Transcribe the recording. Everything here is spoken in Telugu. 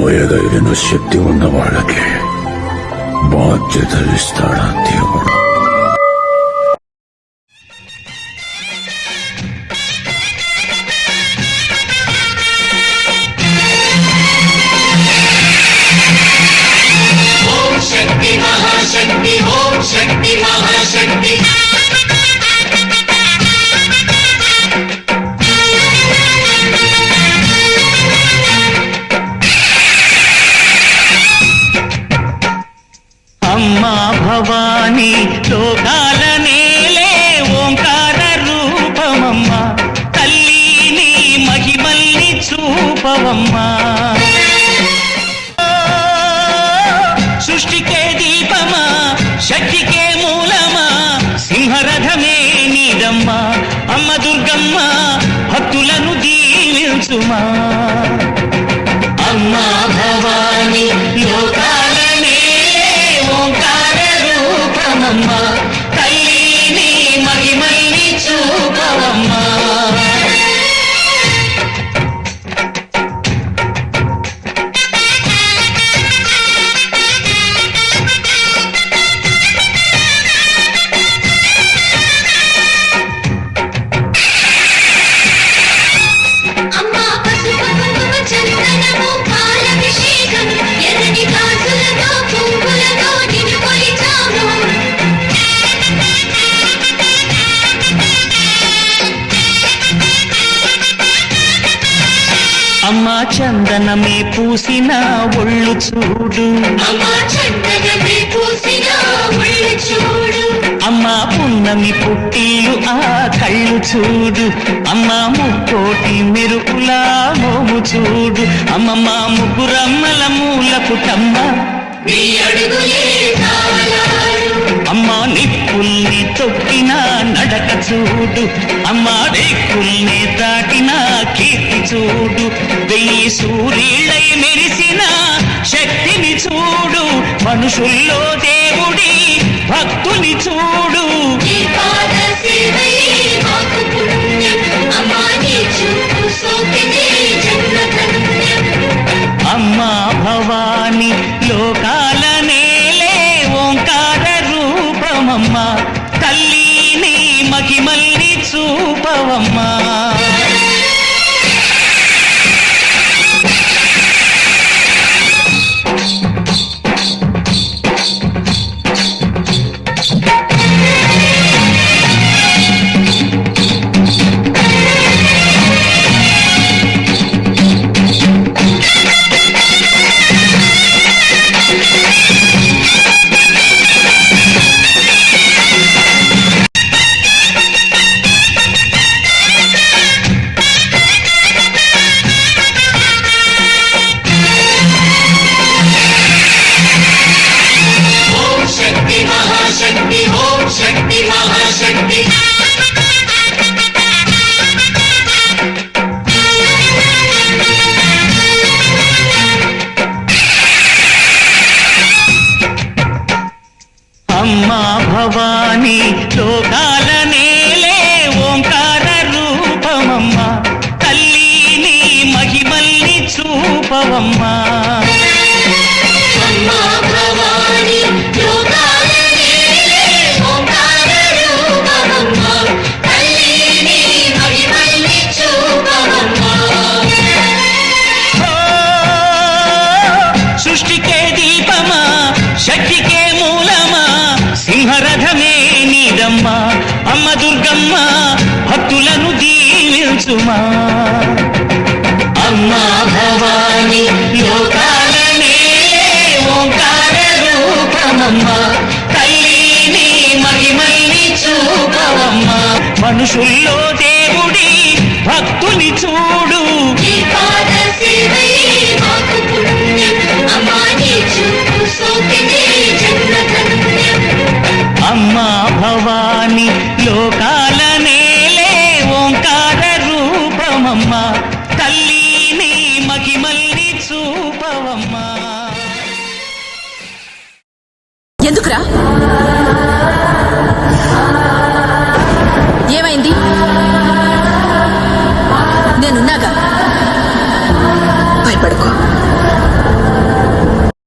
మోయగలిగిన శక్తి ఉన్న వాళ్ళకి బాధ్యతలు ఇస్తాడా దేవుడు? ఓం శక్తి మహాశక్తి, ఓం శక్తి మహాశక్తి. అమ్మా భవానీ లోకాల నేలే ఓంకార రూపమమ్మా, తల్లి నీ మహిమల్ని చూపవమ్మా. సృష్టికే దీపమా, శక్తికే మూలమా, సింహరథమే నీదమ్మా. అమ్మ దుర్గమ్మ భక్తులను దీవించుమా. అమ్మా భవానీ లోకాల ఓంకార రూపమమ్మా, తల్లి నీ మహిమల్ని చూపవమ్మా. అమ్మా చందనమే పూసిన ఒళ్ళు చూడు, అమ్మా చందనమే పూసిన ఒళ్ళు చూడు. అమ్మా పున్నమి పుట్టిల్లు ఆ కళ్ళు చూడు. అమ్మా ముక్కోటి మెరుపుల మోము చూడు. అమ్మమ్మ ముగ్గురమ్మల మూల పుటమ్మ, నీ అడుగులే తాళాలు. అమ్మా నిప్పుల్ని తొక్కిన నడక చూడు. అమ్మా రేకుల్ని దాటిన కీర్తి చూడు. వెయ్యి సూర్యులై మెరిసిన శక్తిని చూడు. మనుషుల్లో దేవుడి భక్తుని చూడు. నీ పాద సేవయే మాకు పుణ్యం, అమ్మా నీ చూపు సోకితే జన్మ ధన్యం. అమ్మా భవానీ లోకాల నేలే ఓంకార రూపమమ్మా, తల్లి నీ మహిమల్ని చూపవమ్మా. శక్తి, ఓం శక్తి మహాశక్తి. అమ్మా భవానీ లోకాల నేలే ఓంకార రూపమమ్మా, తల్లి నీ మహిమల్ని చూపవమ్మా. అమ్మా భవానీ లోకాల నేలే ఓంకార రూపమమ్మా, తల్లి నీ మహిమల్ని చూపవమ్మా. సృష్టికే దీపమా, శక్తికే మూలమా, సింహరథమే నీదమ్మా. అమ్మ దుర్గమ్మ భక్తులను దీవించుమా. అమ్మా భవానీ లోకాల నేలే ఓంకార రూపమమ్మా, తల్లి నీ మహిమల్ని చూపవమ్మా. మనుషుల్లో దేవుడి భక్తుని చూడు. నీ పాద సేవయే మాకు పుణ్యం, అమ్మా నీ చూపు సోకితే జన్మ ధన్యం. అమ్మా భవానీ లోకాల నేలే ఓంకార రూపమమ్మా, తల్లి నీ మహిమల్ని చూపవమ్మా.